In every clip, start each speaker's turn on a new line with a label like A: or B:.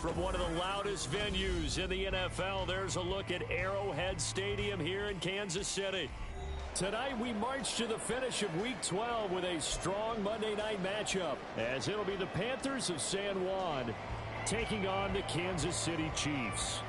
A: From one of the loudest venues in the NFL, there's a look at Arrowhead Stadium here in Kansas City. Tonight, we march to the finish of Week 12 with a strong Monday night matchup, as it'll be the Panthers of San Juan taking on the Kansas City Chiefs.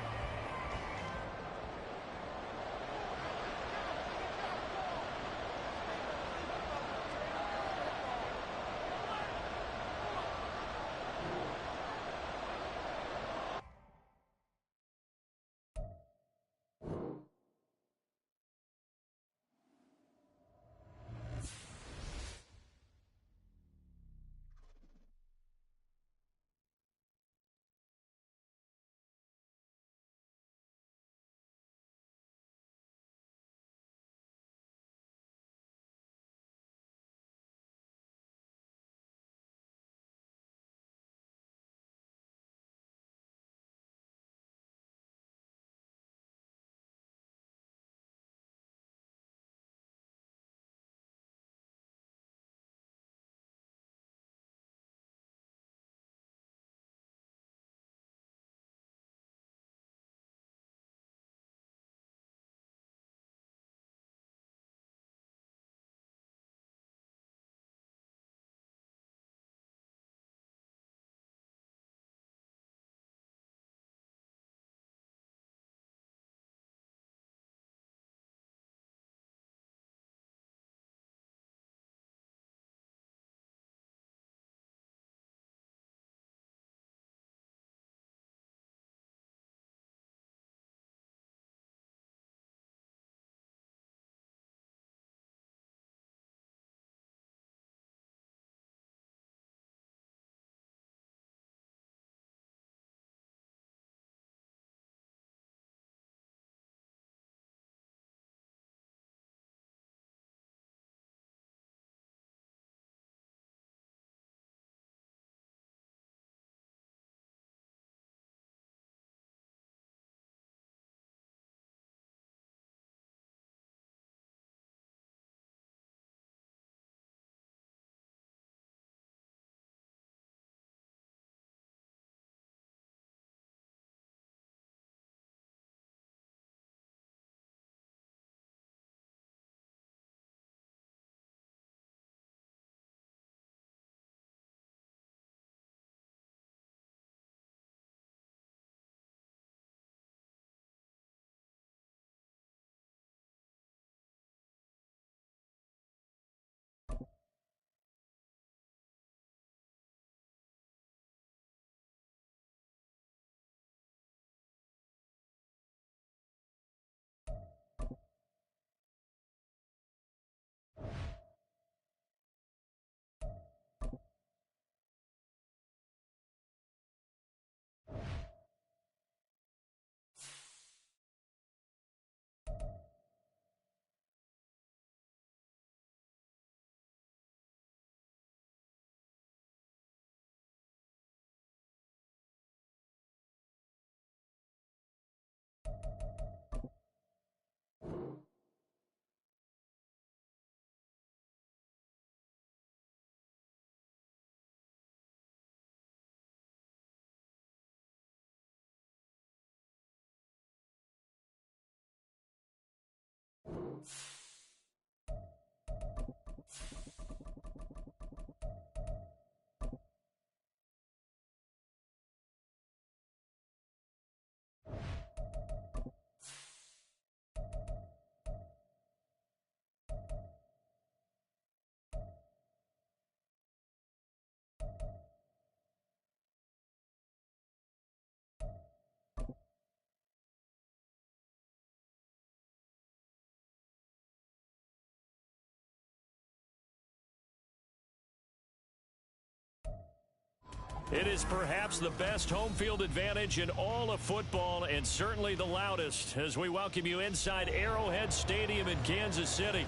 A: It is perhaps the best home field advantage in all of football, and certainly the loudest, as we welcome you inside Arrowhead Stadium in Kansas City.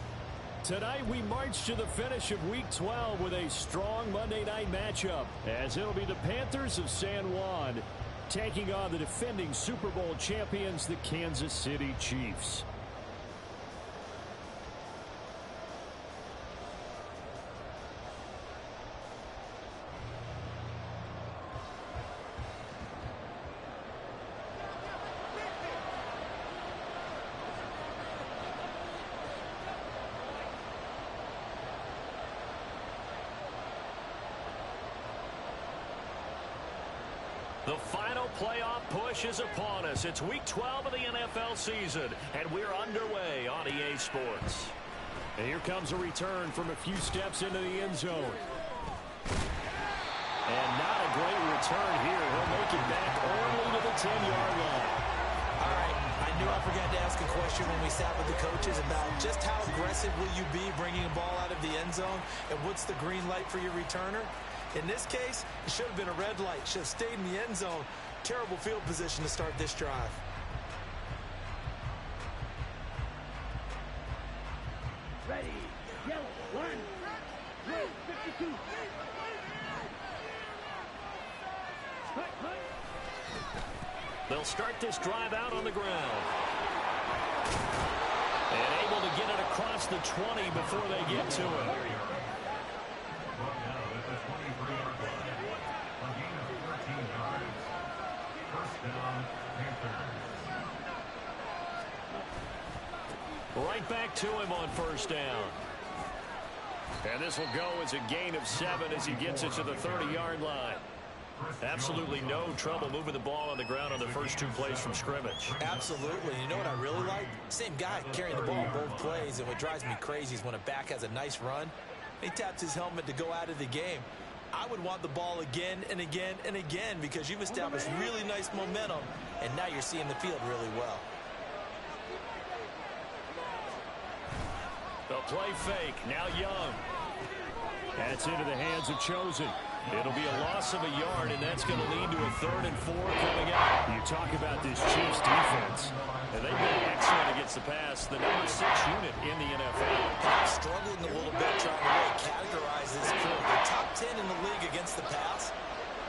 A: Tonight we march to the finish of Week 12 with a strong Monday night matchup, as it'll be the Panthers of San Juan taking on the defending Super Bowl champions, the Kansas City Chiefs. playoff push is upon us. It's week 12 of the NFL season, and we're underway on EA Sports. And here comes a return from a few steps into the end zone. And not a great return here. He'll make it back only to the 10-yard line.
B: All right, I knew I forgot to ask a question when we sat with the coaches about just how aggressive will you be bringing a ball out of the end zone, and what's the green light for your returner? In this case, it should have been a red light. Should have stayed in the end zone. Terrible field position to start this drive.
C: Ready, yellow, 1, 52.
A: They'll start this drive out on the ground. And able to get it across the 20 before they get to it. Right back to him on first down. And this will go as a gain of 7 as he gets it to the 30-yard line. Absolutely no trouble moving the ball on the ground on the first 2 plays from scrimmage.
B: Absolutely. You know what I really like? Same guy carrying the ball both plays, and what drives me crazy is when a back has a nice run, he taps his helmet to go out of the game. I would want the ball again and again and again because you've established really nice momentum, and now you're seeing the field really well.
A: The play fake, now Young. That's into the hands of Chosen. It'll be a loss of a yard, and that's going to lead to a 3rd and 4 coming out. You talk about this Chiefs defense, and they've been excellent against the pass. The number 6 unit in the NFL.
B: Struggling a little bit trying to really categorize this crew. They're top 10 in the league against the pass,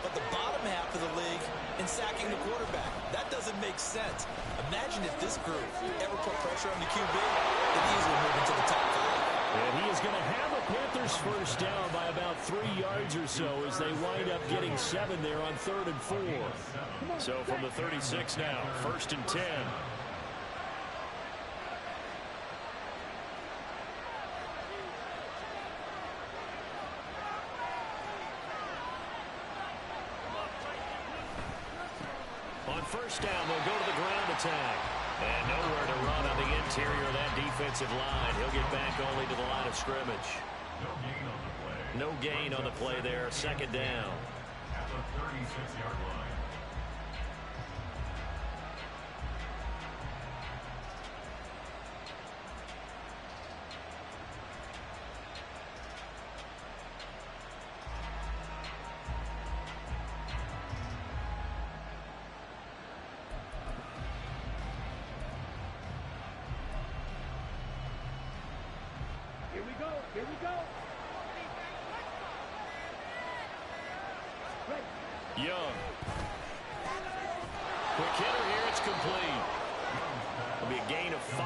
B: but the bottom half of the league in sacking the quarterback. That doesn't make sense. Imagine if this group ever put pressure on the QB, they'd easily move into the top 5.
A: And he is going to have a Panthers first down by about 3 yards or so as they wind up getting 7 there on 3rd and 4. So from the 36 now, 1st and 10. On first down, they'll go to the ground attack. And nowhere to run on the interior of that defensive line. He'll get back only to the line of scrimmage. No gain on the play there. 2nd down.
D: At the 36-yard line.
C: Here we go.
A: Young. Quick hitter here. It's complete. It'll be a gain of 5.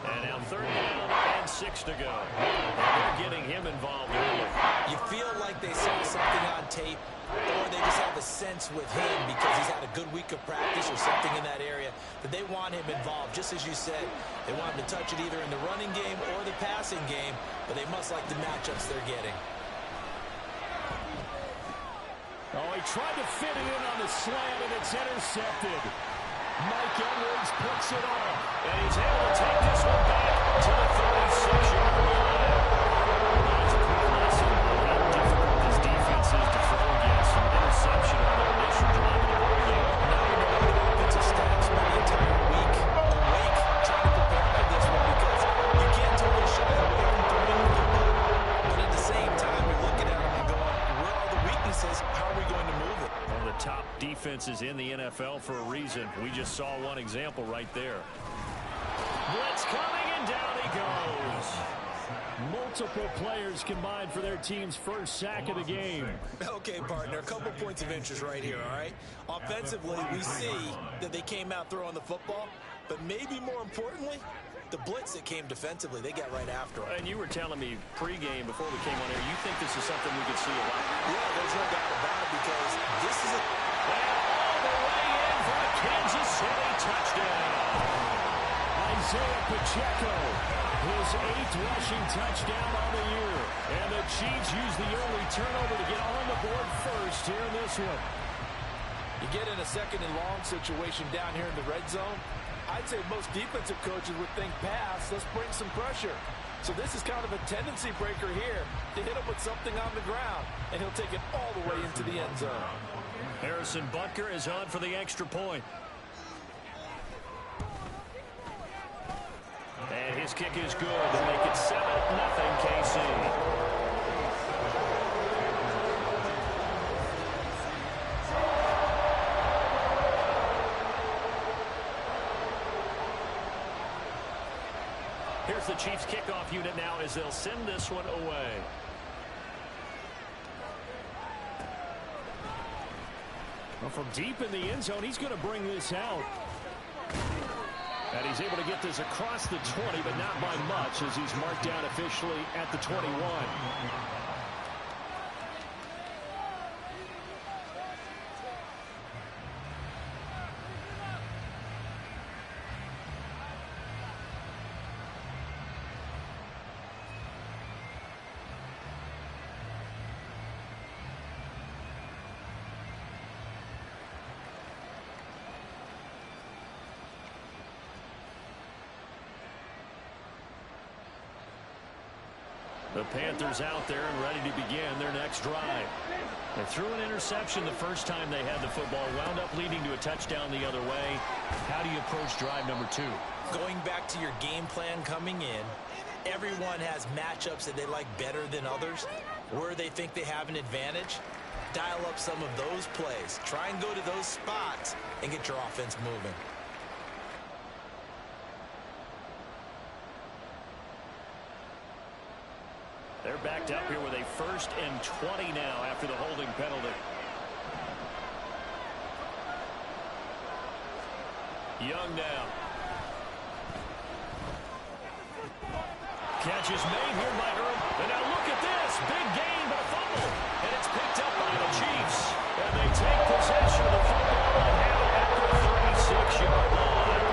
A: And now 3rd down and 6 to go. And they're getting him involved early.
B: You feel like they saw something on tape, or they just have a sense with him because he's had a good week of practice or something in that area that they want him involved. Just as you said, they want him to touch it either in the running game or the passing game, but they must like the matchups they're getting.
A: Oh, he tried to fit it in on the slant, and it's intercepted. Mike Edwards puts it on, and he's able to take this one back to the 36-yard line. That's a quick lesson on how difficult this defense is to throw against. An interception on their initial drive of the ball game.
B: Now you know the offensive staff's been the entire week awake trying to prepare for this one because you can't totally shy away from throwing the football. But at the same time, you're looking at them and going, where are the weaknesses? How are we going to move it?
A: One of the top defenses in the NFL for a reason. We just saw one example right there. Blitz coming, and down he goes. Multiple players combined for their team's first sack of the game.
B: Okay, partner, a couple points of interest right here, all right? Offensively, we see that they came out throwing the football, but maybe more importantly, the blitz that came defensively, they got right after him.
A: And you were telling me pregame before we came on air, you think this is something we could see a lot?
B: Yeah, there's no doubt about it because this is a...
A: All the way in for a Kansas City touchdown. Isaiah Pacheco, his 8th rushing touchdown on the year. And the Chiefs use the early turnover to get on the board first here in this one.
B: You get in a second and long situation down here in the red zone, I'd say most defensive coaches would think pass, let's bring some pressure. So this is kind of a tendency breaker here to hit him with something on the ground, and he'll take it all the way into the end zone.
A: Harrison Butker is on for the extra point. And his kick is good to make it 7-0 KC. Here's the Chiefs kickoff unit now as they'll send this one away. Well, from deep in the end zone, he's going to bring this out. And he's able to get this across the 20, but not by much as he's marked down officially at the 21. The Panthers out there and ready to begin their next drive. They threw an interception the first time they had the football, wound up leading to a touchdown the other way. How do you approach drive number 2?
B: Going back to your game plan coming in, everyone has matchups that they like better than others, where they think they have an advantage. Dial up some of those plays. Try and go to those spots and get your offense moving.
A: They're backed up here with a 1st and 20 now after the holding penalty. Young now. Catch is made here by Earl. And now look at this. Big gain, but a fumble. And it's picked up by the Chiefs. And they take possession of the football and have it at the 36-yard line.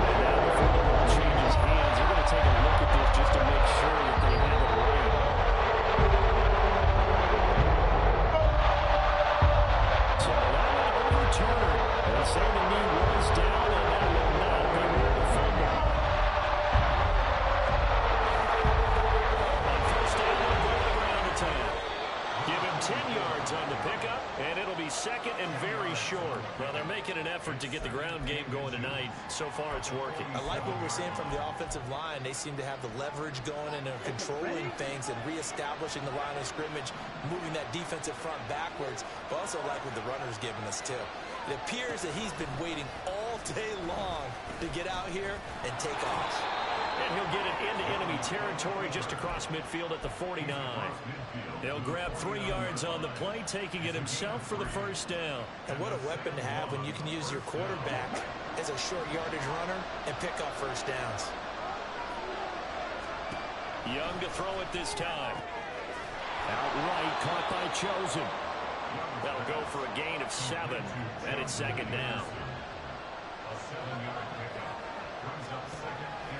A: And now before the ball changes hands, they're going to take a look at this just to make sure that they have it right. So that one overturned. They say the knee was down, and that will not be worth a fumble. On first down, they'll go to the ground to 10. Give him 10 yards on the pickup, and it'll be 2nd and very short. Well, they're making an effort to get the ground game going tonight. So far, it's working.
B: I like what we're seeing from the offensive line. They seem to have the leverage going and are controlling things and reestablishing the line of scrimmage, moving that defensive front backwards. But also like what the runner's giving us, too. It appears that he's been waiting all day long to get out here and take off.
A: And he'll get it into enemy territory just across midfield at the 49. He'll grab 3 yards on the play, taking it himself for the first down.
B: And what a weapon to have when you can use your quarterback as a short yardage runner and pick up first downs.
A: Young to throw it this time. Outright caught by Chosen. That'll go for a gain of 7, and it's 2nd down.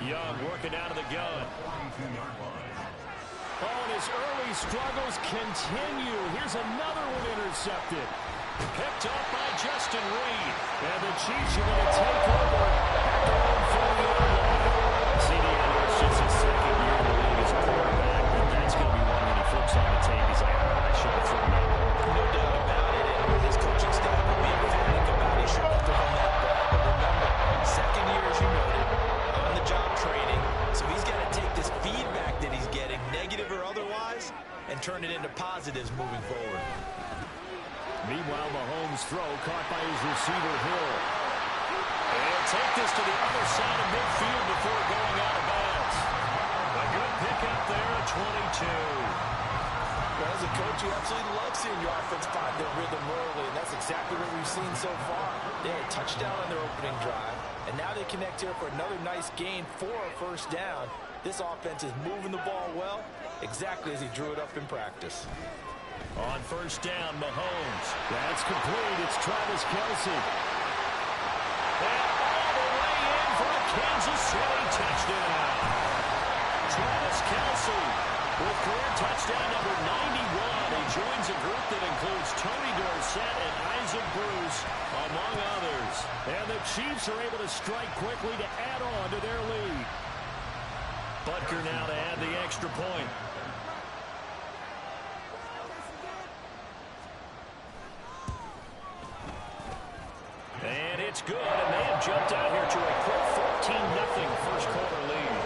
A: Young working out of the gun. Oh, and his early struggles continue. Here's another one intercepted. Picked up by Justin Reed. And the Chiefs are going to take over at their own 40-yard line. CD, I know it's just his 2nd year in the league as a quarterback, but that's going to be one when he flips on the tape. He's like, I should have thrown it.
B: No doubt about it. And his coaching staff will be emphatic about he should have thrown that ball. But remember, 2nd year, as you noted, on-the-job training. So he's got to take this feedback that he's getting, negative or otherwise, and turn it into positives moving forward.
A: Meanwhile, Mahomes' throw caught by his receiver, Hill. And he'll take this to the other side of midfield before going out of bounds. A good pickup there at 22.
B: Well, as a coach, you absolutely love seeing your offense find their rhythm early, and that's exactly what we've seen so far. They had a touchdown on their opening drive, and now they connect here for another nice gain for a first down. This offense is moving the ball well, exactly as he drew it up in practice.
A: On first down, Mahomes. That's complete. It's Travis Kelce. And all the way in for a Kansas City touchdown. Travis Kelce With career touchdown number 91, he joins a group that includes Tony Dorsett and Isaac Bruce, among others. And the Chiefs are able to strike quickly to add on to their lead. Butker now to add the extra point. And it's good, and they have jumped out here to a quick 14-0 first quarter lead.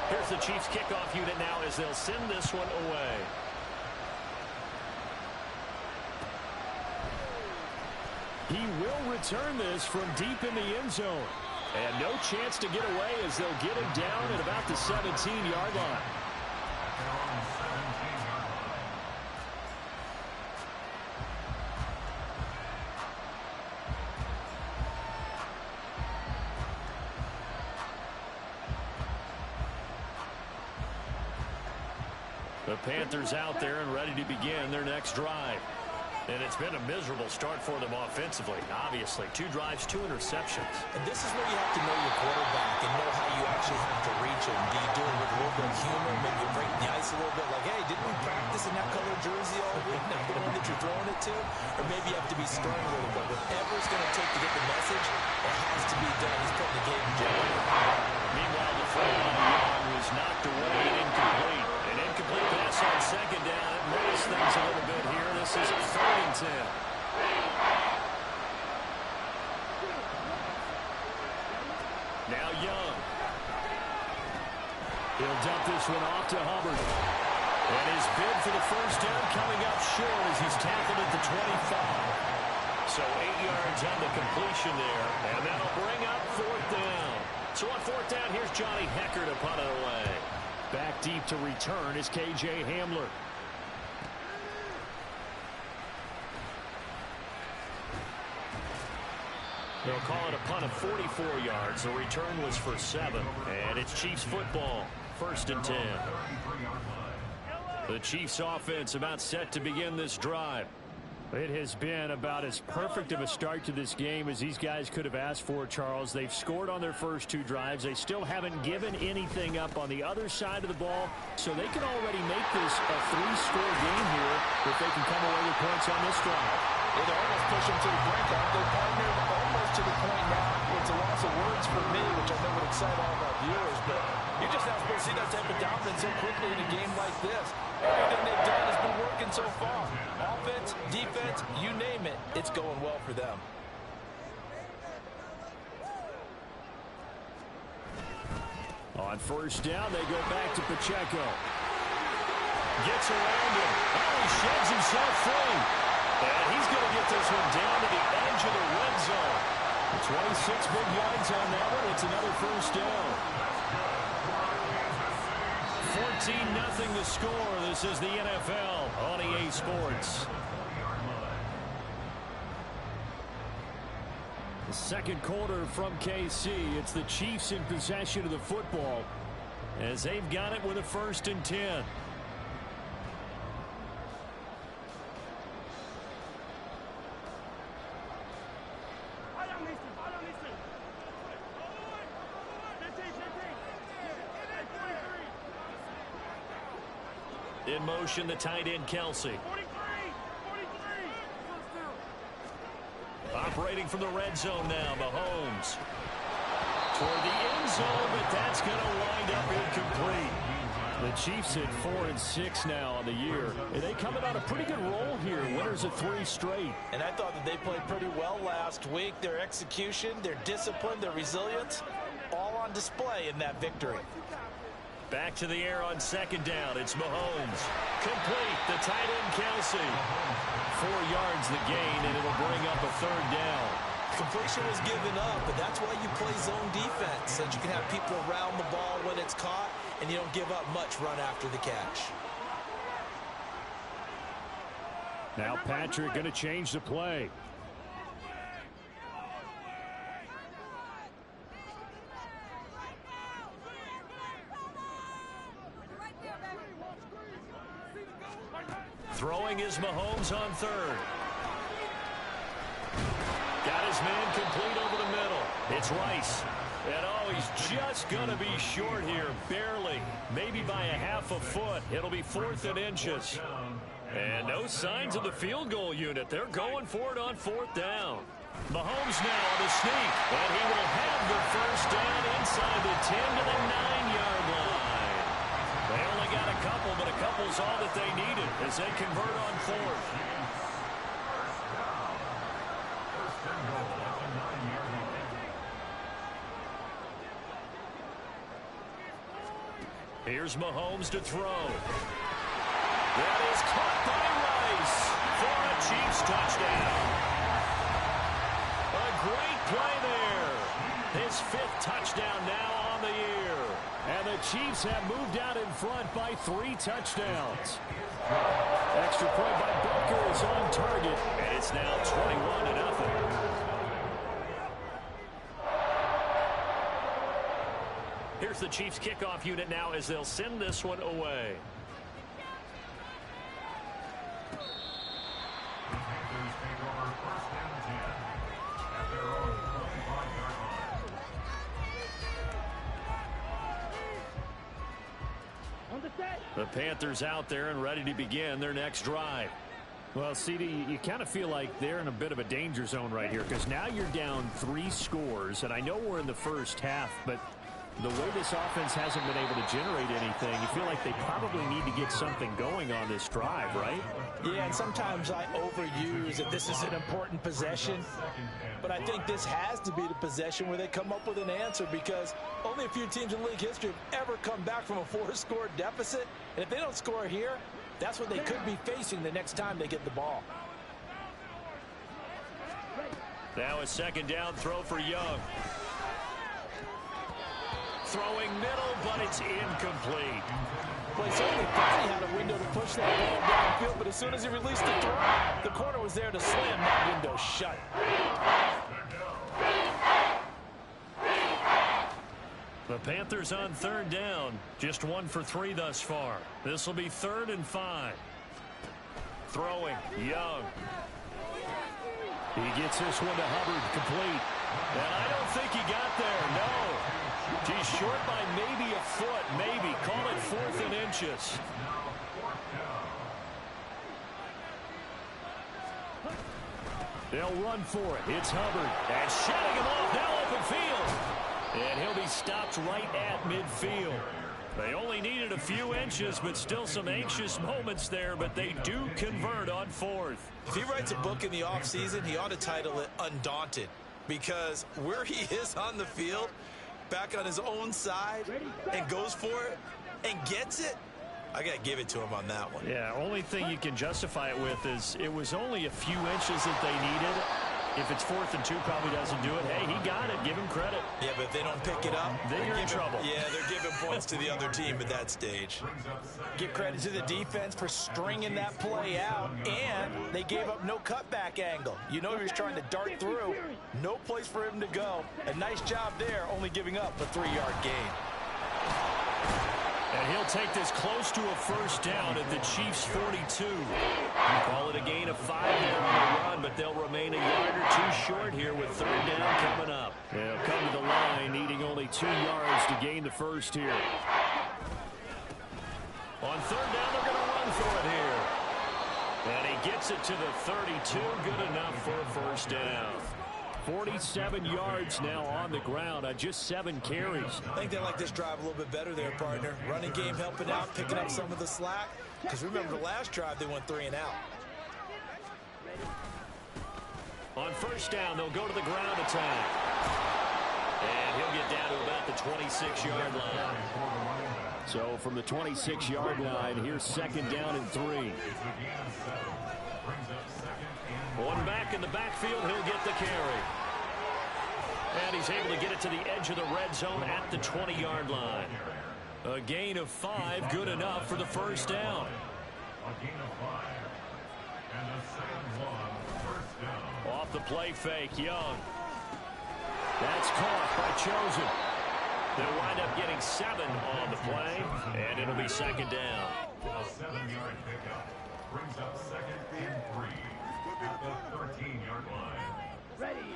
A: Here's the Chiefs kickoff unit now as they'll send this one away. He will return this from deep in the end zone. And no chance to get away as they'll get him down at about the 17-yard line. The Panthers out there and ready to begin their next drive. And it's been a miserable start for them offensively, obviously. 2 drives, 2 interceptions.
B: And this is where you have to know your quarterback and know how you actually have to reach him. Do you do it with a little bit of humor? Maybe you break the ice a little bit like, hey, didn't we practice in that color jersey all week? Not the one that you're throwing it to? Or maybe you have to be stern a little bit. Whatever it's going to take to get the message, it has to be done. He's putting the game in jeopardy.
A: Meanwhile, the throw on Young was knocked away and incomplete. An incomplete pass on second down. It raised things a little bit here. This is 3rd and 10. Now Young. He'll dump this one off to Hubbard. And his bid for the first down coming up short as he's tackled at the 25. So 8 yards on the completion there. And that'll bring up 4th down. So on 4th down, here's Johnny Hecker to punt it away. Back deep to return is K.J. Hamler. They'll call it a punt of 44 yards. The return was for 7. And it's Chiefs football. 1st and 10. The Chiefs offense about set to begin this drive. It has been about as perfect of a start to this game as these guys could have asked for, Charles. They've scored on their first 2 drives. They still haven't given anything up on the other side of the ball, so they can already make this a 3-score game here if they can come away with points on this drive.
E: They almost push them to the brink. They partnered almost to the point now. It's a loss of words for me, which I know would excite all of our viewers, but you're just not supposed to see that type of dominance so quickly in a game like this. Everything they've done has been working so far. Offense, defense, you name it, it's going well for them.
A: On first down, they go back to Pacheco. Gets around him. Oh, he sheds himself free. And he's going to get this one down to the edge of the red zone. 26 big yards on that one. It's another first down. 14-0 the score. This is the NFL on EA Sports. The second quarter from KC. It's the Chiefs in possession of the football as they've got it with a 1st and 10. In motion, the tight end, Kelsey. Operating from the red zone now, Mahomes. Toward the end zone, but that's going to wind up incomplete. The Chiefs at 4-6 now on the year. And they coming on a pretty good roll here. Winners of 3 straight.
B: And I thought that they played pretty well last week. Their execution, their discipline, their resilience, all on display in that victory.
A: Back to the air on second down. It's Mahomes. Complete. The tight end, Kelsey. 4 yards the gain, and it'll bring up a 3rd down.
B: Completion was given up, but that's why you play zone defense, so that you can have people around the ball when it's caught, and you don't give up much run after the catch.
A: Now Patrick going to change the play. Throwing is Mahomes on 3rd. Got his man complete over the middle. It's Rice. And oh, he's just going to be short here, barely, maybe by a half a foot. It'll be 4th and inches. And no signs of the field goal unit. They're going for it on 4th down. Mahomes now on the sneak, and he will have the first down inside the 10 to the 9-yard line. They only got a couple, but a couple's all that they needed as they convert on 4th. Here's Mahomes to throw. That is caught by Rice for a Chiefs touchdown. A great play there. His 5th touchdown now on the year. And the Chiefs have moved out in front by 3 touchdowns. Extra point by Booker is on target, and it's now 21-0. Here's the Chiefs kickoff unit now as they'll send this one away. The Panthers out there and ready to begin their next drive.
F: Well, CD, you kind of feel like they're in a bit of a danger zone right here because now you're down 3 scores, and I know we're in the first half, but the way this offense hasn't been able to generate anything, you feel like they probably need to get something going on this drive, right?
E: Yeah, and sometimes I overuse that this is an important possession, but I think this has to be the possession where they come up with an answer because only a few teams in league history have ever come back from a 4-score deficit, and if they don't score here, that's what they could be facing the next time they get the ball.
A: Now a 2nd down throw for Young. Throwing middle, but it's incomplete.
E: Well, he certainly thought he had a window to push that ball downfield, but as soon as he released the throw, the corner was there to slam that window shut.
A: The Panthers on 3rd down. Just 1 for 3 thus far. This will be 3rd and 5. Throwing, Young. He gets this one to Hubbard, complete. And I don't think he got there, no. He's short by maybe a foot, maybe. Call it 4th and inches. They'll run for it. It's Hubbard. And shutting him off now open field. And he'll be stopped right at midfield. They only needed a few inches, but still some anxious moments there, but they do convert on 4th.
B: If he writes a book in the offseason, he ought to title it Undaunted, because where he is on the field, back on his own side, and goes for it and gets it, I got to give it to him on that one.
A: Yeah, only thing you can justify it with is it was only a few inches that they needed. If it's 4th and 2, probably doesn't do it. Hey, he got it. Give him credit.
B: Yeah, but if they don't pick it up,
A: then you're in trouble.
B: Yeah, they're giving points to the other team at that stage.
E: Give credit to the defense for stringing that play out, and they gave up no cutback angle. You know he was trying to dart through. No place for him to go. A nice job there, only giving up a 3-yard gain.
A: And he'll take this close to a first down at the Chiefs' 42. You call it a gain of 5 there on the run, but they'll remain a yard or 2 short here with 3rd down coming up. They'll come to the line needing only 2 yards to gain the first here. On 3rd down, they're going to run for it here. And he gets it to the 32. Good enough for a first down. 47 yards now on the ground on just 7 carries.
B: I think they like this drive a little bit better there, partner. Running game helping out, picking up some of the slack. Because remember the last drive, they went 3 and out.
A: On 1st down, they'll go to the ground attack. And he'll get down to about the 26-yard line.
F: So from the 26-yard line, here's 2nd down and 3.
A: One back in the backfield, he'll get the carry. And he's able to get it to the edge of the red zone at the 20-yard line. A gain of 5, good enough for the first down.
D: A gain of 5. And a second one, first down.
A: Off the play fake, Young. That's caught by Chosen. They'll wind up getting 7 on the play, and it'll be 2nd down.
D: A 7-yard pickup brings up 2nd and 3 at the 13-yard line.
C: Ready.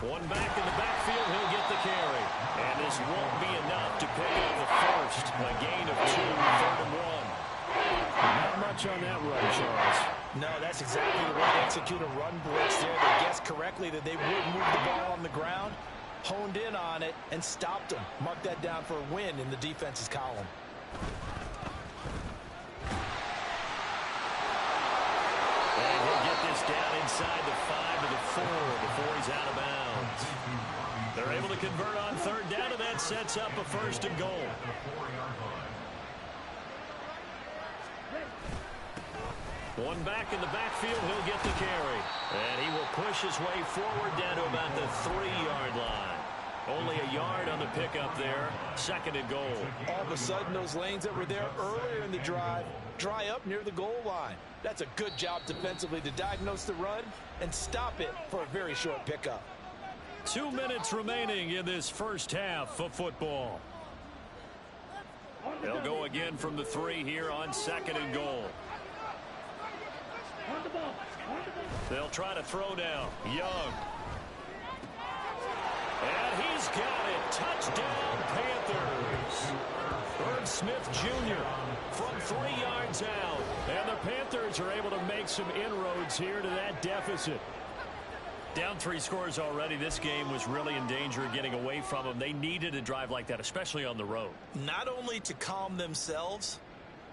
A: One back in the backfield, he'll get the carry. And this won't be enough to pick up the first. A gain of 2, 3rd and 1.
F: Not much on that run, Charles.
B: No, that's exactly the way to execute a run blitz there. They guessed correctly that they would move the ball on the ground, honed in on it, and stopped them. Mark that down for a win in the defense's column.
A: And he'll get this down inside the 5 to the 4 before he's out of bounds. They're able to convert on 3rd down, and that sets up a 1st and goal. One back in the backfield, he'll get the carry. And he will push his way forward down to about the 3-yard line. Only a yard on the pickup there. 2nd and goal.
B: All of a sudden, those lanes that were there earlier in the drive dry up near the goal line. That's a good job defensively to diagnose the run and stop it for a very short pickup.
A: 2 minutes remaining in this first half of football. They'll go again from the 3 here on 2nd and goal. They'll try to throw down. Young. And he's got it. Touchdown, Panthers. Herb Smith Jr. from 3 yards out. And the Panthers are able to make some inroads here to that deficit. Down 3 scores already. This game was really in danger of getting away from them. They needed a drive like that, especially on the road.
B: Not only to calm themselves,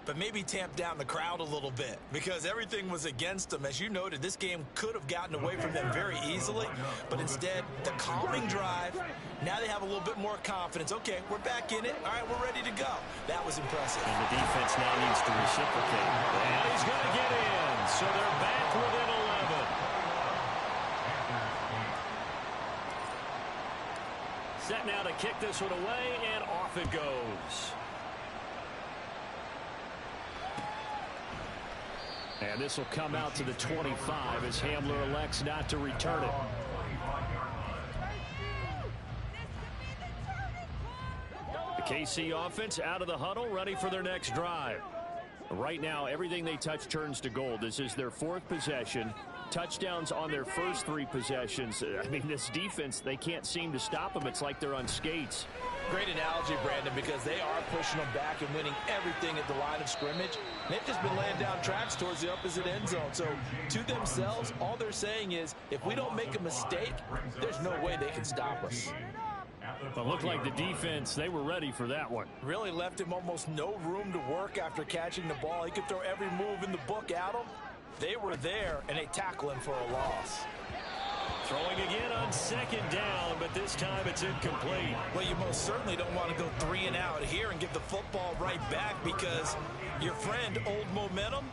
B: but maybe tamp down the crowd a little bit because everything was against them. As you noted, this game could have gotten away from them very easily, but instead, the calming drive, now they have a little bit more confidence. Okay, we're back in it. All right, we're ready to go. That was impressive.
A: And the defense now needs to reciprocate. And he's going to get in, so they're back within 11. Set now to kick this one away, and off it goes. And this will come out to the 25 as Hamler elects not to return it. The KC offense out of the huddle, ready for their next drive. Right now, everything they touch turns to gold. This is their 4th possession. Touchdowns on their first 3 possessions. I mean, this defense, they can't seem to stop them. It's like they're on skates.
B: Great analogy, Brandon, because they are pushing them back and winning everything at the line of scrimmage. They've just been laying down tracks towards the opposite end zone. So to themselves, all they're saying is, if we don't make a mistake, there's no way they can stop us.
A: It looked like the defense, they were ready for that one.
B: Really left him almost no room to work after catching the ball. He could throw every move in the book at him. They were there, and they tackle him for a loss.
A: Throwing again on 2nd down, but this time it's incomplete.
B: Well, you most certainly don't want to go 3 and out here and give the football right back because your friend, Old Momentum,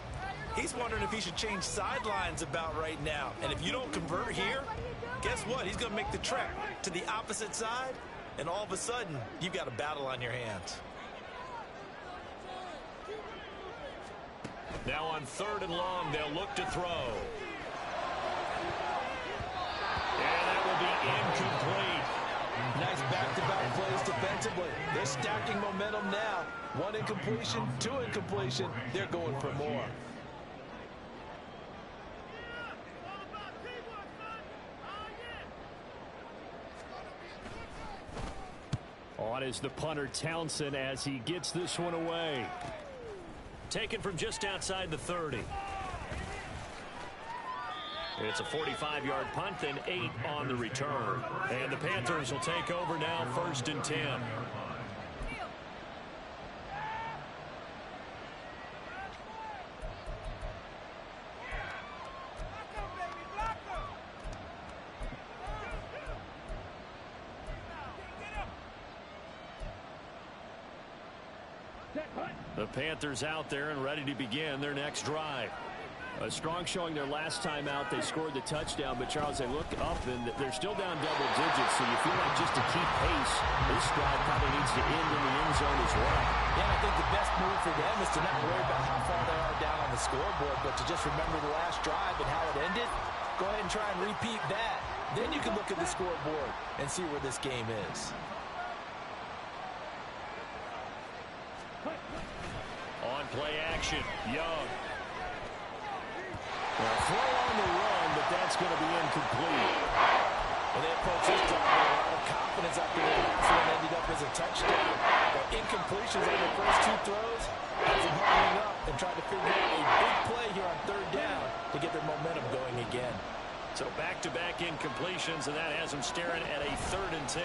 B: he's wondering if he should change sidelines about right now. And if you don't convert here, guess what? He's going to make the trek to the opposite side, and all of a sudden, you've got a battle on your hands.
A: Now on 3rd and long, they'll look to throw. And that will be incomplete.
B: Nice back-to-back plays defensively. They're stacking momentum now. 1 incompletion, 2 incompletion. They're going for more.
A: On is the punter Townsend as he gets this one away. Taken from just outside the 30. It's a 45-yard punt, then 8 on the return. And the Panthers will take over now, 1st and 10. The Panthers out there and ready to begin their next drive. A strong showing their last time out. They scored the touchdown, but Charles, they look up and they're still down double digits, so you feel like just to keep pace, this drive probably needs to end in the end zone as well.
B: Yeah, I think the best move for them is to not worry about how far they are down on the scoreboard, but to just remember the last drive and how it ended. Go ahead and try and repeat that. Then you can look at the scoreboard and see where this game is.
A: On play action, Young. Well, throw on the run, but that's going to be incomplete.
E: Well, they approach this drive with a lot of confidence after their last one ended up as a touchdown. But incompletions on their first two throws has them hurrying up and trying to figure out a big play here on third down to get their momentum going again.
A: So back-to-back incompletions, and that has him staring at a 3rd and 10.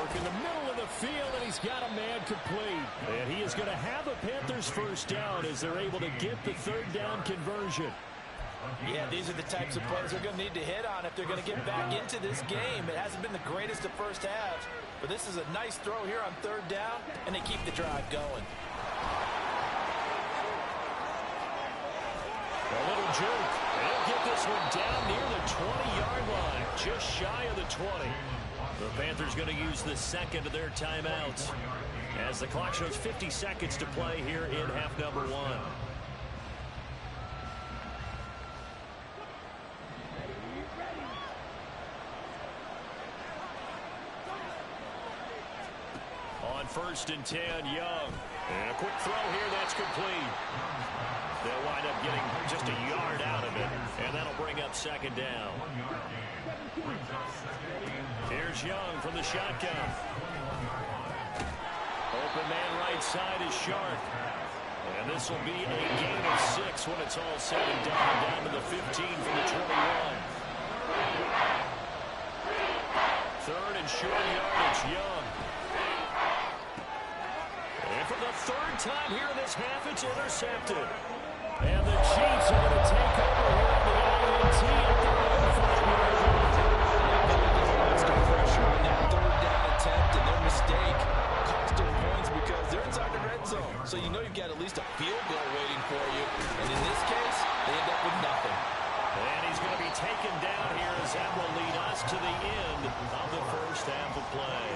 A: Work in the middle of the field, and he's got a man complete. And he is going to have a Panthers first down as they're able to get the 3rd down conversion.
E: Yeah, these are the types of plays they're going to need to hit on if they're going to get back into this game. It hasn't been the greatest of first halves, but this is a nice throw here on 3rd down, and they keep the drive going.
A: A little juke. They'll get this one down near the 20-yard line, just shy of the 20. The Panthers going to use the second of their timeouts as the clock shows 50 seconds to play here in half number 1. On 1st and 10, Young. And a quick throw here, that's complete. They'll wind up getting just a yard out of it, and that'll bring up 2nd down. Here's Young from the shotgun. Open man right side is Sharp. And this will be a gain of 6 when it's all said and done, down to the 15 from the 21. 3rd and short yardage, Young. And for the 3rd time here in this half, it's intercepted. And the Chiefs are going to take over here on the INT at their own 5-yard line.
E: Extra pressure on that 3rd down attempt, and their mistake cost them points because they're inside the red zone. So you know you've got at least a field goal waiting for you. And in this case, they end up with nothing.
A: And he's going to be taken down here as that will lead us to the end of the first half of play.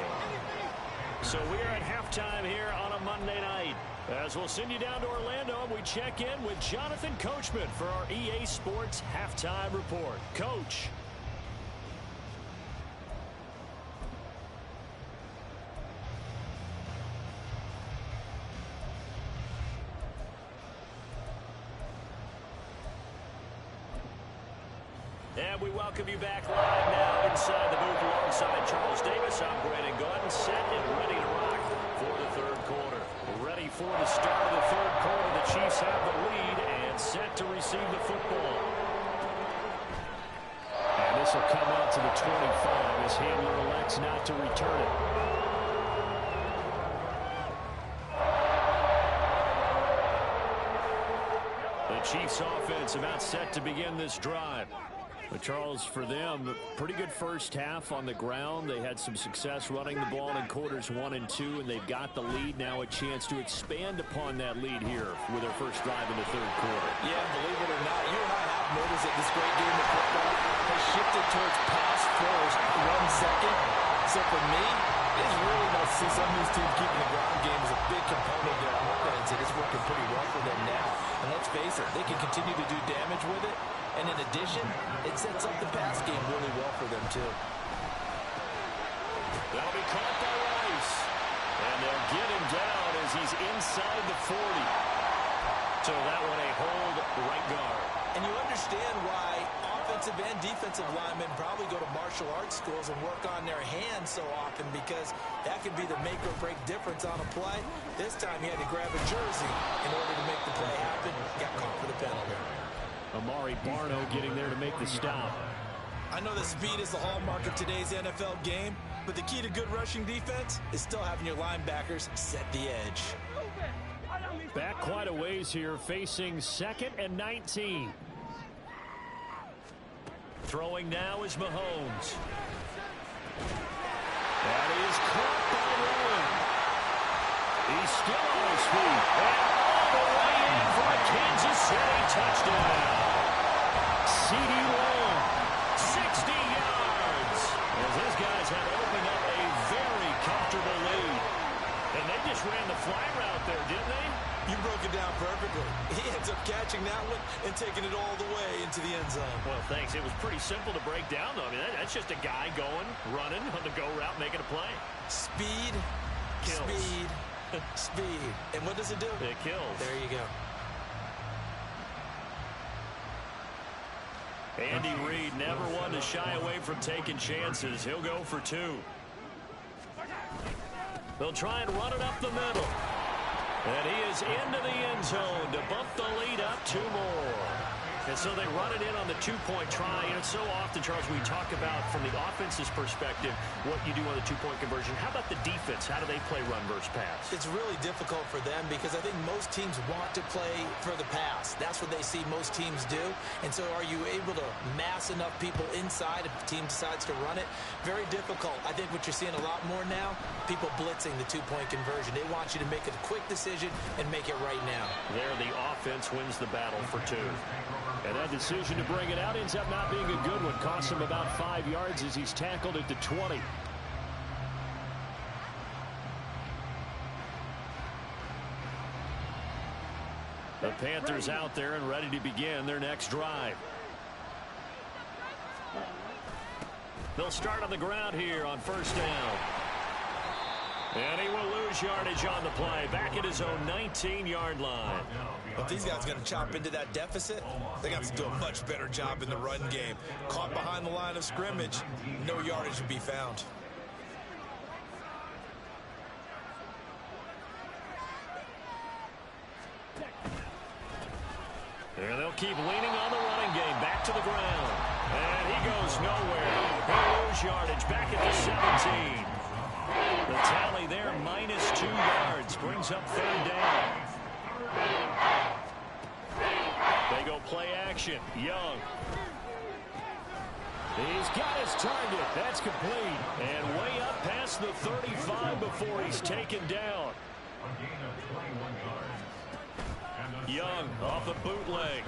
A: So we are at halftime here on a Monday night. As we'll send you down to Orlando, and we check in with Jonathan Coachman for our EA Sports Halftime Report. Coach. And we welcome you back live now inside the booth alongside Charles Davis. I'm Brandon Gordon, set and ready to rock for the 3rd quarter. Ready for the start of the 3rd quarter. The Chiefs have the lead and set to receive the football. And this will come out to the 25 as Handler elects not to return it. The Chiefs offense about set to begin this drive. But Charles, for them, pretty good first half on the ground. They had some success running the ball in quarters 1 and 2, and they've got the lead. Now a chance to expand upon that lead here with their first drive in the 3rd quarter.
E: Yeah, believe it or not, you and I have noticed that this great game of football has shifted towards pass first, run second. So for me, it's really nice to see some of these teams keeping the ground game as a big component of their offense, and it's working pretty well for them now. And let's face it, they can continue to do damage with it. And in addition, it sets up the pass game really well for them, too.
A: That'll be caught by Rice. And they'll get him down as he's inside the 40. So that one a hold right guard.
B: And you understand why offensive and defensive linemen probably go to martial arts schools and work on their hands so often, because that could be the make or break difference on a play. This time he had to grab a jersey in order to make the play happen. Got caught for the penalty.
F: Amari Barno getting there to make the stop.
B: I know that speed is the hallmark of today's NFL game, but the key to good rushing defense is still having your linebackers set the edge.
F: Back quite a ways here, facing 2nd and 19.
A: Throwing now is Mahomes. That is caught by Rowan. He's still on his feet. And all the way in for a Kansas City touchdown. C.D. Lamb, 60 yards. As his guys have opened up a very comfortable lead. And they just ran the fly route there, didn't they?
B: You broke it down perfectly. He ends up catching that one and taking it all the way into the end zone.
A: Well, thanks. It was pretty simple to break down, though. I mean, that's just a guy going, running on the go route, making a play.
B: Speed,
A: kills.
B: Speed, speed. And what does it do?
A: It kills.
B: There you go.
A: Andy Reid never one to shy away from taking chances. He'll go for 2. They'll try and run it up the middle. And he is into the end zone to bump the lead up 2 more. And so they run it in on the 2-point try. And so often, Charles, we talk about from the offense's perspective what you do on the 2-point conversion. How about the defense? How do they play run versus pass?
B: It's really difficult for them because I think most teams want to play for the pass. That's what they see most teams do. And so are you able to mass enough people inside if the team decides to run it? Very difficult. I think what you're seeing a lot more now, people blitzing the 2-point conversion. They want you to make a quick decision and make it right now.
A: There, the offense wins the battle for 2. And that decision to bring it out ends up not being a good one. Costs him about 5 yards as he's tackled at the 20. The Panthers out there and ready to begin their next drive. They'll start on the ground here on first down. And he will lose yardage on the play. Back at his own 19-yard line.
B: If these guys are going to chop into that deficit, they got to do a much better job in the run game. Caught behind the line of scrimmage, no yardage to be found.
A: And they'll keep leaning on the running game. Back to the ground. And he goes nowhere. He'll lose yardage back at the 17. The tally there, -2 yards, brings up 3rd down. They go play action. Young. He's got his target. That's complete. And way up past the 35 before he's taken down. Young off the bootleg.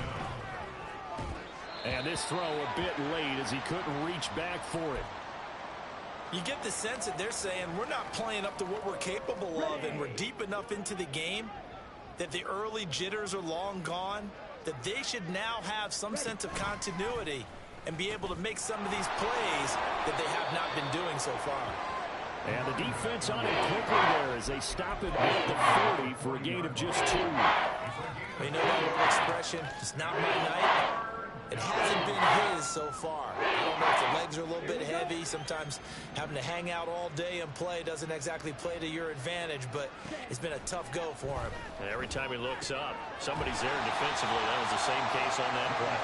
A: And this throw a bit late as he couldn't reach back for it.
B: You get the sense that they're saying we're not playing up to what we're capable of, and we're deep enough into the game that the early jitters are long gone, that they should now have some sense of continuity and be able to make some of these plays that they have not been doing so far.
A: And the defense on it quickly there as they stop it at the 40 for a gain of just 2.
B: You know that old expression, it's not my night. It hasn't been his so far. I don't know if the legs are a little bit heavy. Sometimes having to hang out all day and play doesn't exactly play to your advantage, but it's been a tough go for him.
A: And every time he looks up, somebody's there defensively. That was the same case on that play.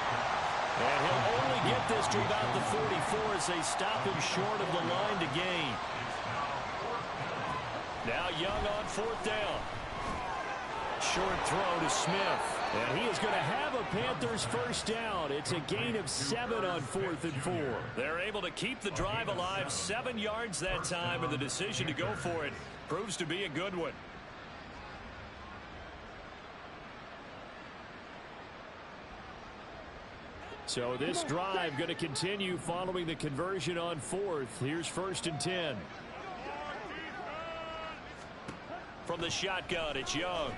A: And he'll only get this to about the 44 as they stop him short of the line to gain. Now Young on 4th down. Short throw to Smith. And he is going to have a Panthers first down. It's a gain of 7 on 4th and 4. They're able to keep the drive alive, 7 yards that time, and the decision to go for it proves to be a good one. So this drive going to continue following the conversion on 4th. Here's 1st and 10. From the shotgun, it's Young.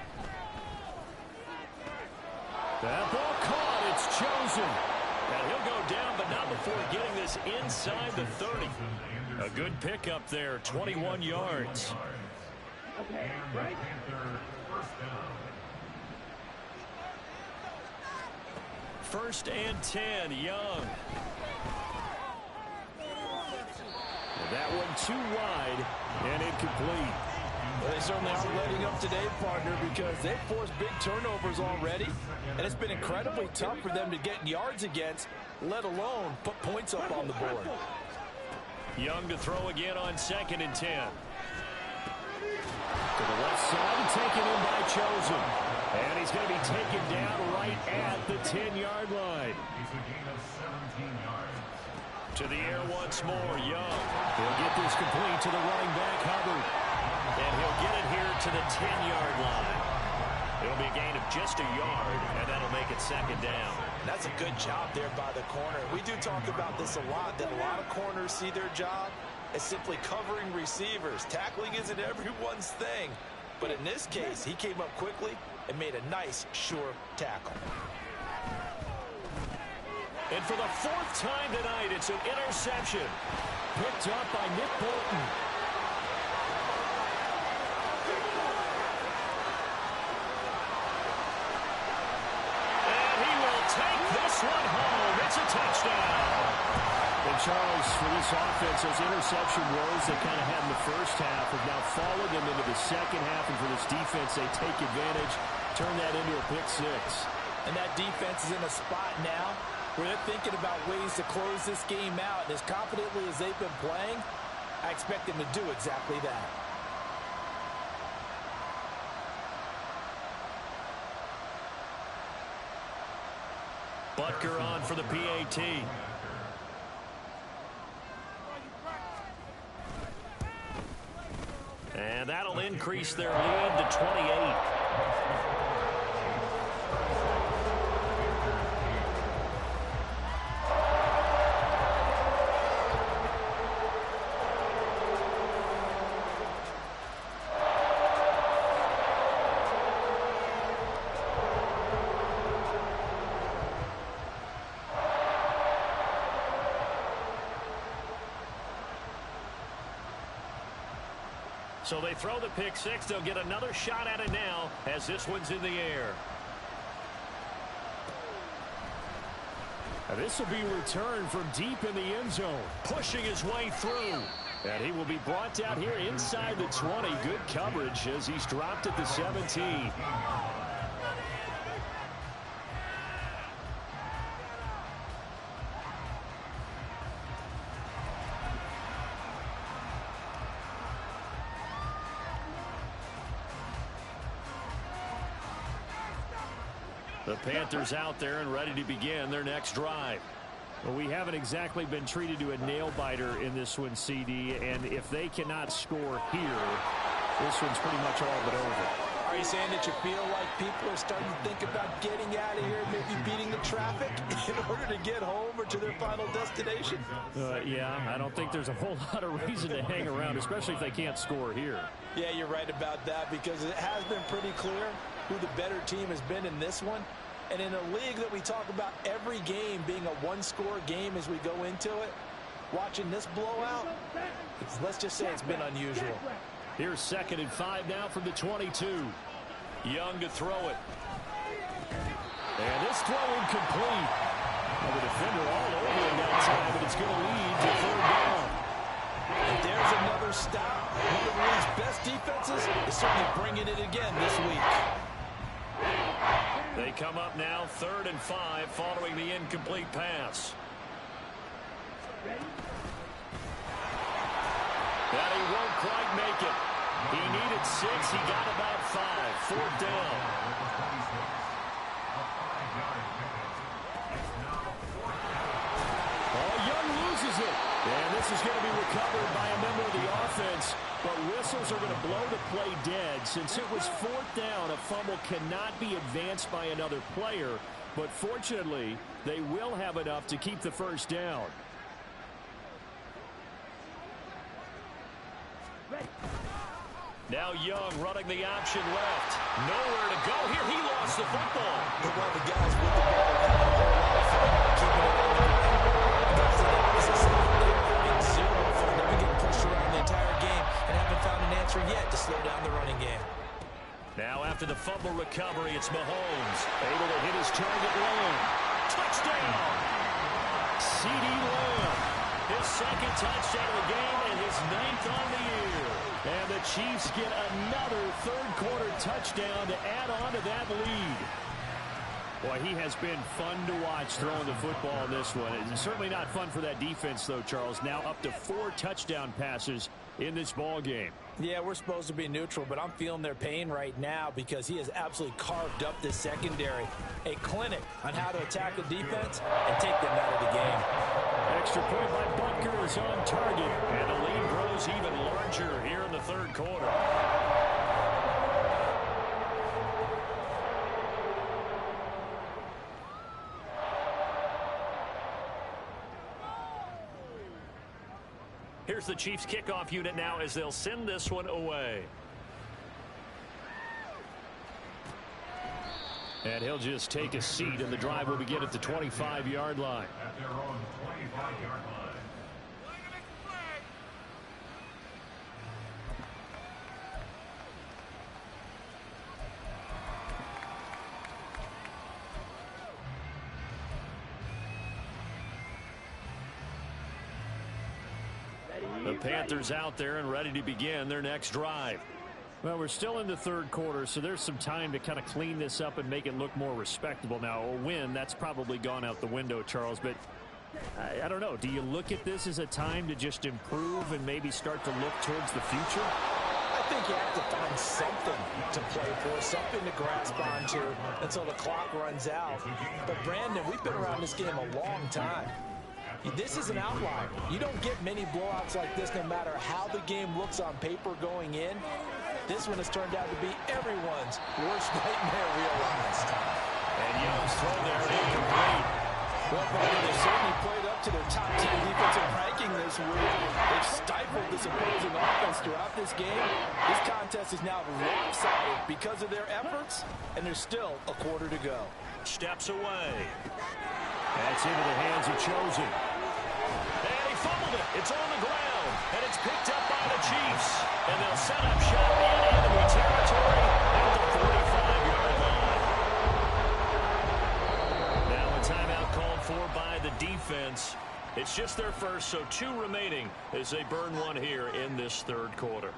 A: That ball caught. It's chosen. And he'll go down, but not before getting this inside the 30. A good pickup there, 21 yards.
C: Okay, right.
A: First and 10, Young. And that one too wide and incomplete.
E: Well, they certainly aren't letting up today, partner, because they've forced big turnovers already, and it's been incredibly tough for them to get yards against, let alone put points up on the board.
A: Young to throw again on 2nd and 10. To the left side, taken in by Chosen. And he's going to be taken down right at the 10-yard line. To the air once more, Young. He'll get this complete to the running back, Hubbard. And he'll get it here to the 10-yard line. It'll be a gain of just a yard, and that'll make it 2nd down.
B: That's a good job there by the corner. We do talk about this a lot, that a lot of corners see their job as simply covering receivers. Tackling isn't everyone's thing. But in this case, he came up quickly and made a nice, sure tackle.
A: And for the 4th time tonight, it's an interception. Picked up by Nick Bolton. And he will take this one home. It's a touchdown.
F: And Charles, for this offense, those interception woes they kind of had in the first half have now followed them into the second half. And for this defense, they take advantage, turn that into a pick six.
E: And that defense is in a spot now where they're thinking about ways to close this game out. And as confidently as they've been playing, I expect them to do exactly that.
A: Butker on for the PAT. And that'll increase their lead to 28. So they throw the pick six. They'll get another shot at it now as this one's in the air.
F: And this will be returned from deep in the end zone.
A: Pushing his way through.
F: And he will be brought down here inside the 20. Good coverage as he's dropped at the 17.
A: The Panthers out there and ready to begin their next drive.
F: Well, we haven't exactly been treated to a nail-biter in this one, CD, and if they cannot score here, this one's pretty much all but over.
E: Are you saying that you feel like people are starting to think about getting out of here, maybe beating the traffic in order to get home or to their final destination?
F: Yeah, I don't think there's a whole lot of reason to hang around, especially if they can't score here.
E: Yeah, you're right about that because it has been pretty clear who the better team has been in this one. And in a league that we talk about every game being a one-score game as we go into it, watching this blowout, let's just say it's been unusual.
F: Here's 2nd and 5 now from the 22.
A: Young to throw it.
F: And this throw incomplete. Well, the defender all over him that time, but it's going to lead to 3rd down.
E: And there's another stop. One of the league's best defenses is certainly bringing it again this week.
A: They come up now 3rd and 5 following the incomplete pass. That he won't quite make it. He needed 6. He got about 5. 4th down.
F: Young loses it. And this is going to be recovered by a member of the offense. But whistles are going to blow the play dead. Since it was 4th down, a fumble cannot be advanced by another player. But fortunately, they will have enough to keep the 1st down.
A: Now Young running the option left. Nowhere to go here. He lost the football.
E: Well, the guys with the ball have a whole lot of fun keeping it on the ground. Guys on the opposite side there having zero fun. They've been getting pushed around the entire game and haven't found an answer yet to slow down the running game.
A: Now after the fumble recovery, it's Mahomes. Able to hit his target Lamb. Touchdown! C.D. Lamb. His 2nd touchdown of the game and his 9th on the year. And the Chiefs get another 3rd quarter touchdown to add on to that lead.
F: Boy, he has been fun to watch throwing the football in this one. It's certainly not fun for that defense, though, Charles. Now up to 4 touchdown passes in this ball game.
E: Yeah, we're supposed to be neutral, but I'm feeling their pain right now because he has absolutely carved up this secondary. A clinic on how to attack the defense and take them out of the game.
F: Extra point by Butker is on target.
A: And the lead grows even larger here in the 3rd quarter. Here's the Chiefs kickoff unit now as they'll send this one away.
F: And he'll just take a seat, and the drive will begin at the 25-yard line.
D: At their own 25-yard line.
A: The Panthers out there and ready to begin their next drive.
F: Well, we're still in the third quarter, so there's some time to kind of clean this up and make it look more respectable. Now, a win, that's probably gone out the window, Charles, but I don't know. Do you look at this as a time to just improve and maybe start to look towards the future?
E: I think you have to find something to play for, something to grasp onto until the clock runs out. But, Brandon, we've been around this game a long time. This is an outlier. You don't get many blowouts like this no matter how the game looks on paper going in. This one has turned out to be everyone's worst nightmare realized.
A: And Young's throw there incomplete.
E: Well, Brandon, they've certainly played up to their top 10 defensive ranking this week. They've stifled this opposing offense throughout this game. This contest is now lopsided because of their efforts, and there's still a quarter to go.
A: Steps away.
F: That's into the hands of Chosen.
A: And he fumbled it. It's on the ground. And it's picked up by the Chiefs. And they'll set up shop in enemy territory at the 45-yard line. Now a timeout called for by the defense. It's just their first, so 2 remaining as they burn one here in this third quarter.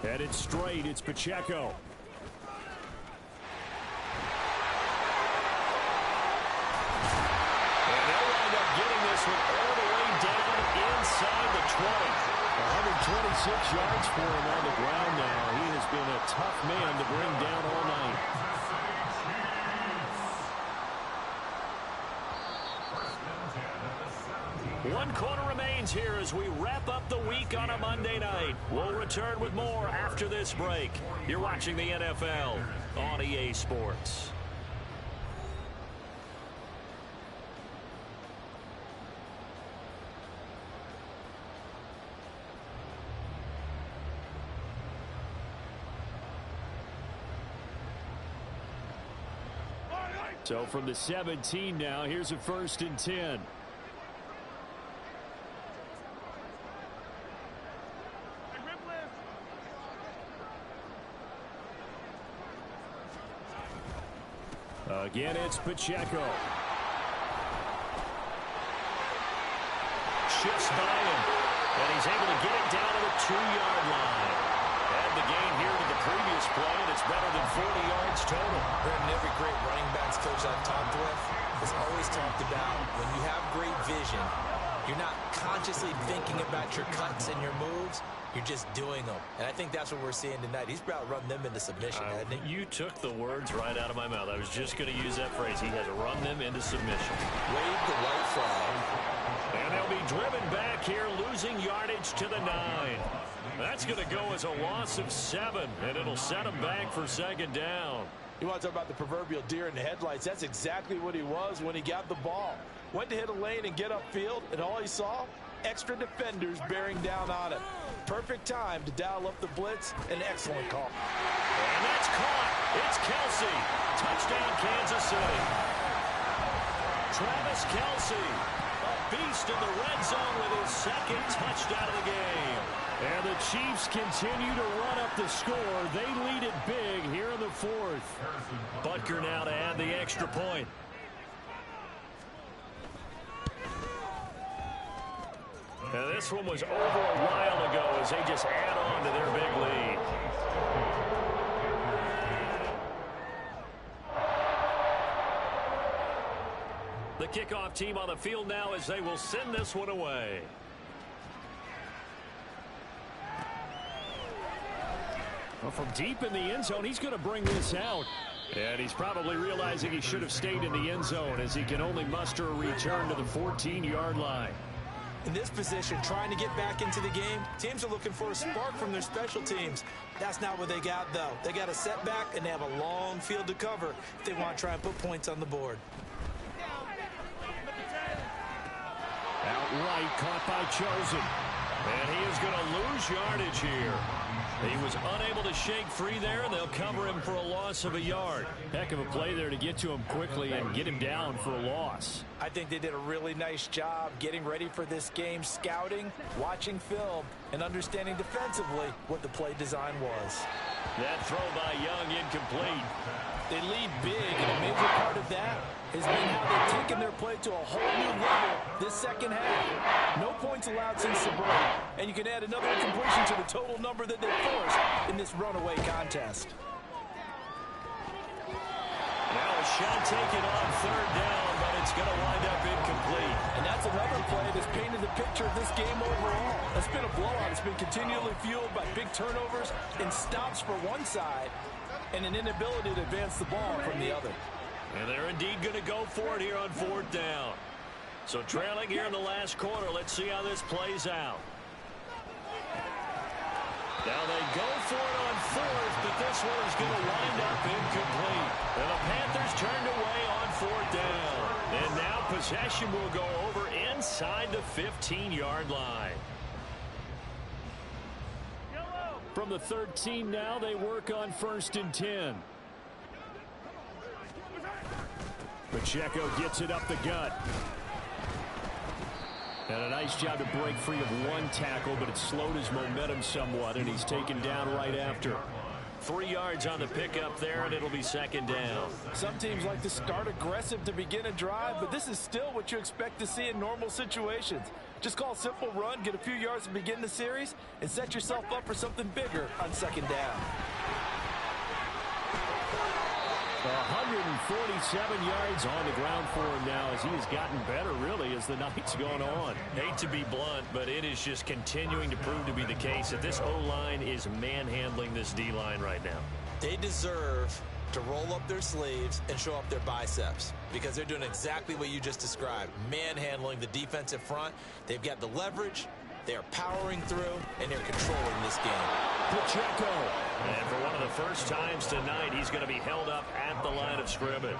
F: Headed straight, it's Pacheco.
A: And they'll wind up getting this one all the way down inside the 20.
F: 126 yards for him on the ground now. He has been a tough man to bring down all night.
A: One quarter remains here as we wrap up the week on a Monday night. We'll return with more after this break. You're watching the NFL on EA Sports.
F: So from the 17 now, here's a 1st and 10. Again, it's Pacheco.
A: Shifts by him, and he's able to get it down to the 2-yard line. Add the gain here to the previous play, and it's better than 40 yards total.
B: Brandon, every great running backs coach I've talked with has always talked about when you have great vision, you're not consciously thinking about your cuts and your moves. You're just doing them. And I think that's what we're seeing tonight. He's about to run them into submission, hasn't he?
A: You took the words right out of my mouth. I was just going to use that phrase. He has run them into submission.
B: Wave the white flag.
A: And they'll be driven back here, losing yardage to the 9. That's going to go as a loss of 7, and it'll set them back for 2nd down.
E: You want to talk about the proverbial deer in the headlights. That's exactly what he was when he got the ball. Went to hit a lane and get upfield, and all he saw, extra defenders bearing down on him. Perfect time to dial up the blitz. An excellent call.
A: And that's caught. It's Kelsey. Touchdown, Kansas City. Travis Kelsey, a beast in the red zone with his 2nd touchdown of the game.
F: And the Chiefs continue to run up the score. They lead it big here in the 4th.
A: Butker now to add the extra point. Now this one was over a while ago as they just add on to their big lead. The kickoff team on the field now as they will send this one away.
F: Well, from deep in the end zone, he's going to bring this out. And he's probably realizing he should have stayed in the end zone as he can only muster a return to the 14-yard line.
B: In this position, trying to get back into the game, teams are looking for a spark from their special teams. That's not what they got, though. They got a setback, and they have a long field to cover if they want to try and put points on the board.
F: Outright caught by Chosen.
A: And he is going to lose yardage here. He was unable to shake free there, and they'll cover him for a loss of a yard.
F: Heck of a play there to get to him quickly and get him down for a loss.
E: I think they did a really nice job getting ready for this game, scouting, watching film, and understanding defensively what the play design was.
A: That throw by Young incomplete.
E: They lead big, and a major part of that has been how they've taken their play to a whole new level this second half. No points allowed since the break, and you can add another incompletion to the total number that they forced in this runaway contest.
A: Now a shot taken on third down, but it's going to wind up incomplete.
E: And that's another play that's painted the picture of this game overall. It's been a blowout. It's been continually fueled by big turnovers and stops for one side and an inability to advance the ball from the other.
A: And they're indeed going to go for it here on fourth down. So trailing here in the last quarter. Let's see how this plays out. Now they go for it on fourth, but this one is going to wind up incomplete. And the Panthers turned away on fourth down. And now possession will go over inside the 15-yard line.
F: From the 13 now, they work on 1st and 10. Pacheco gets it up the gut. And a nice job to break free of one tackle, but it slowed his momentum somewhat, and he's taken down right after.
A: 3 yards on the pickup there, and it'll be second down.
E: Some teams like to start aggressive to begin a drive, but this is still what you expect to see in normal situations. Just call a simple run, get a few yards to begin the series, and set yourself up for something bigger on second down.
F: 147 yards on the ground for him now as he has gotten better, really, as the night's gone on.
A: Hate to be blunt, but it is just continuing to prove to be the case that this O-line is manhandling this D-line right now.
B: They deserve to roll up their sleeves and show up their biceps because they're doing exactly what you just described, manhandling the defensive front. They've got the leverage, they're powering through, and they're controlling this game.
A: Pacheco. And for one of the first times tonight, he's going to be held up at the line of scrimmage.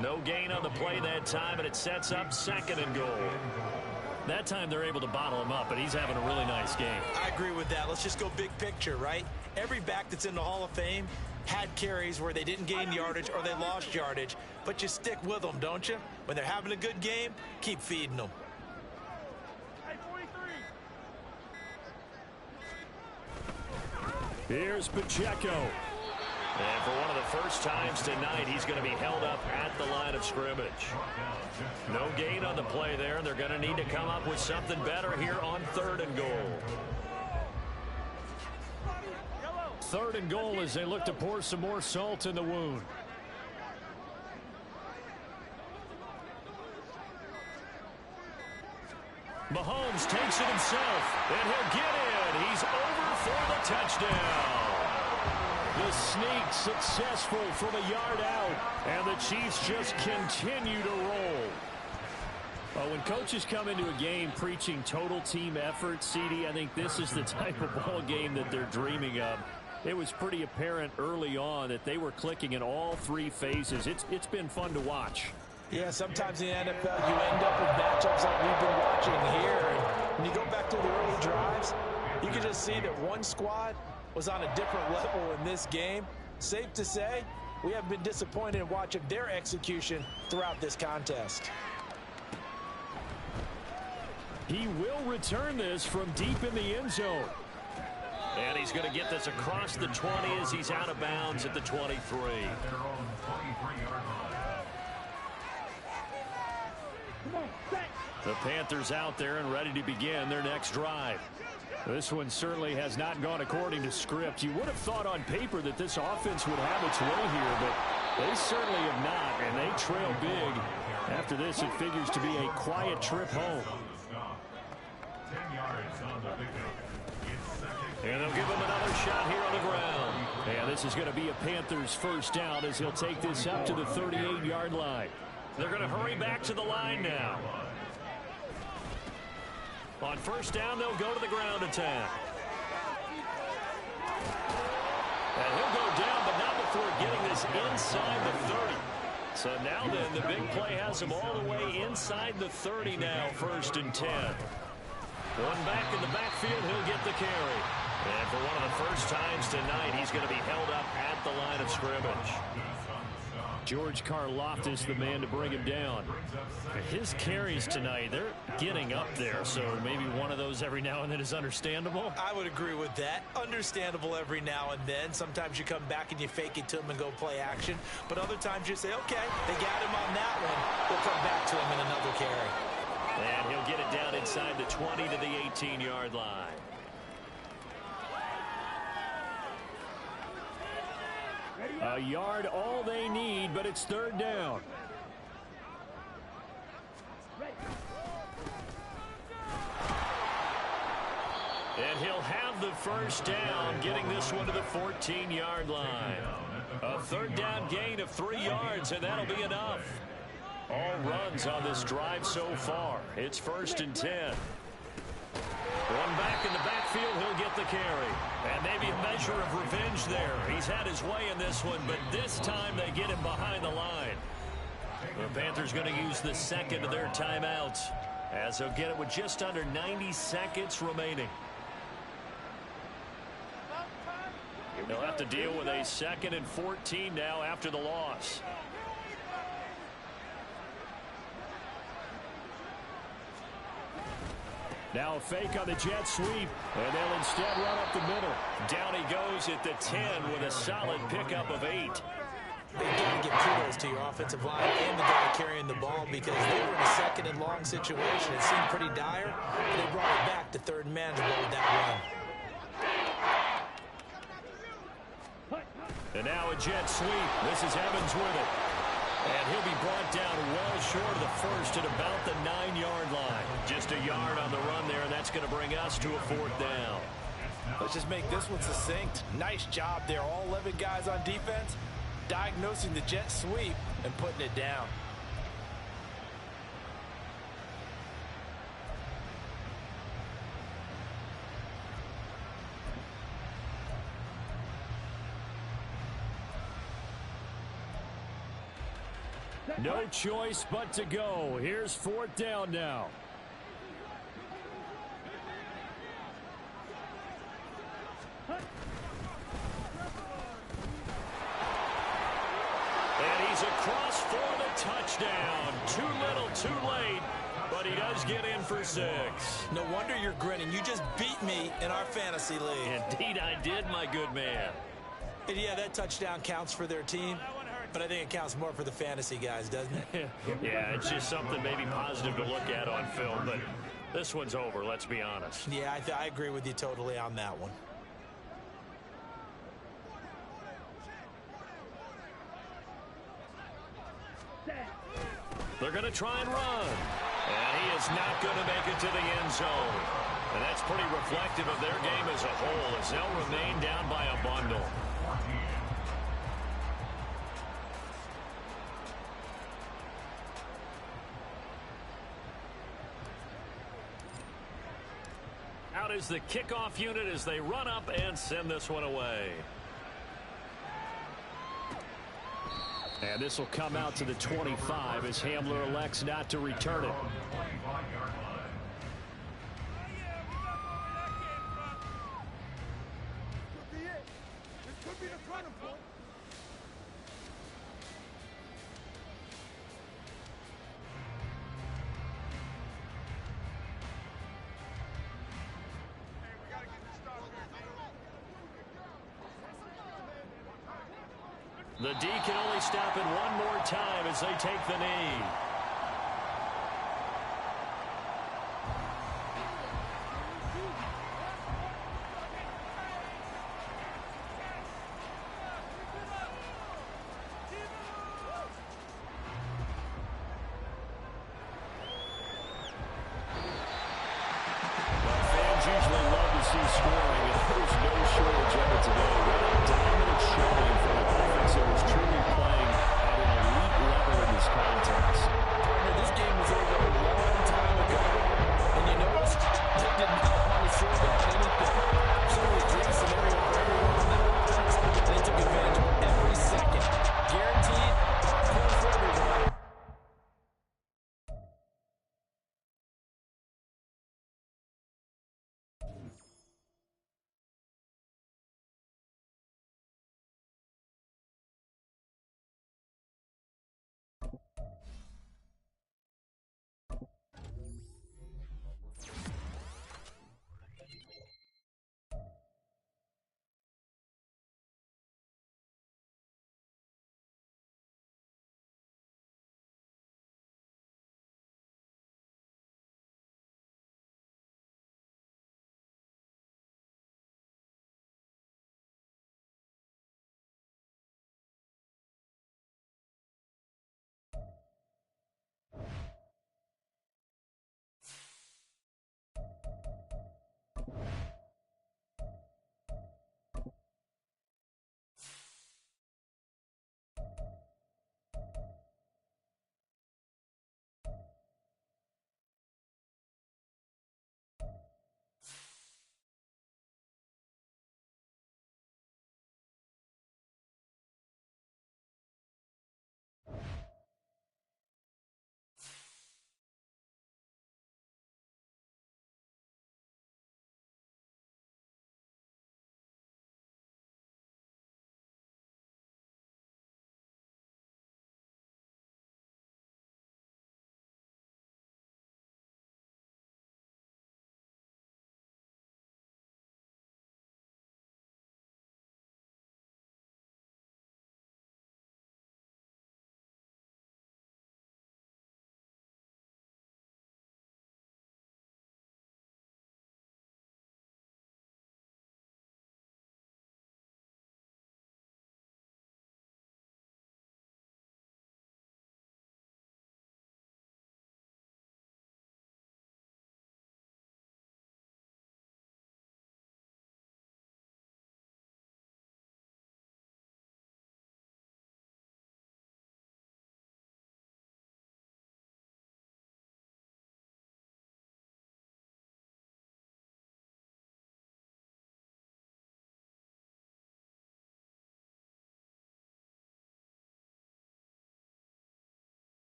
A: No gain on the play that time, and it sets up 2nd and goal. That time they're able to bottle him up, but he's having a really nice game.
B: I agree with that. Let's just go big picture, right? Every back that's in the Hall of Fame had carries where they didn't gain yardage or they lost yardage, but you stick with them, don't you? When they're having a good game, keep feeding them.
F: Here's Pacheco.
A: And for one of the first times tonight, he's going to be held up at the line of scrimmage. No gain on the play there, and they're going to need to come up with something better here on 3rd and goal.
F: 3rd and goal as they look to pour some more salt in the wound.
A: Mahomes takes it himself, and he'll get in. He's over for the touchdown.
F: The sneak successful from a yard out, and the Chiefs just continue to roll. Well, when coaches come into a game preaching total team effort, CD, I think this is the type of ball game that they're dreaming of. It was pretty apparent early on that they were clicking in all 3 phases. It's been fun to watch.
E: Yeah, sometimes in the NFL you end up with matchups like we've been watching here. And when you go back to the early drives, you can just see that one squad was on a different level in this game. Safe to say, we haven't been disappointed in watching their execution throughout this contest.
F: He will return this from deep in the end zone.
A: And he's going to get this across the 20 as he's out of bounds at the 23.
F: The Panthers out there and ready to begin their next drive. This one certainly has not gone according to script. You would have thought on paper that this offense would have its way here, but they certainly have not, and they trail big. After this, it figures to be a quiet trip home.
A: And they'll give him another shot here on the ground.
F: And this is going to be a Panthers first down as he'll take this up to the 38-yard line.
A: They're going to hurry back to the line now. On first down, they'll go to the ground attack. And he'll go down, but not before getting this inside the 30. So now then, the big play has him all the way inside the 30 now, 1st and 10. One back in the backfield, he'll get the carry. And for one of the first times tonight, he's going to be held up at the line of scrimmage.
F: George Karlaftis, the man to bring him down.
A: His carries tonight, they're getting up there, so maybe one of those every now and then is understandable.
B: I would agree with that. Understandable every now and then. Sometimes you come back and you fake it to him and go play action. But other times you say, okay, they got him on that one. We'll come back to him in another carry.
A: And he'll get it down inside the 20 to the 18-yard line.
F: A yard all they need, but it's third down.
A: And he'll have the first down, getting this one to the 14-yard line. A third down gain of 3 yards, and that'll be enough. All runs on this drive so far. It's 1st and 10. One back in the backfield, he'll get the carry. And maybe a measure of revenge there. He's had his way in this one, but this time they get him behind the line. The Panthers going to use the second of their timeouts, as they'll get it with just under 90 seconds remaining. They'll have to deal with a 2nd and 14 now after the loss.
F: Now a fake on the jet sweep, and they'll instead run up the middle.
A: Down he goes at the 10 with a solid pickup of 8.
B: You got to give kudos to your offensive line and the guy carrying the ball, because they were in a 2nd and long situation. It seemed pretty dire, and they brought it back to 3rd and manageable with that run.
A: And now a jet sweep. This is Evans with it. And he'll be brought down well short of the first at about the 9-yard line. Just a yard on the run there, and that's going to bring us to a 4th down.
E: Let's just make this one succinct. Nice job there. All 11 guys on defense diagnosing the jet sweep and putting it down.
F: No choice but to go. Here's 4th down now.
A: And he's across for the touchdown. Too little, too late, but he does get in for 6.
B: No wonder you're grinning. You just beat me in our fantasy league.
A: Indeed I did, my good man.
B: And yeah, that touchdown counts for their team, but I think it counts more for the fantasy guys, doesn't it?
A: Yeah, it's just something maybe positive to look at on film, but this one's over, let's be honest.
B: Yeah, I agree with you totally on that one.
A: They're going to try and run. And he is not going to make it to the end zone. And that's pretty reflective of their game as a whole, as they'll remain down by a bundle. Out is the kickoff unit as they run up and send this one away.
F: And this will come out to the 25 as Hamler elects not to return it.
A: The D can only stop it one more time as they take the knee.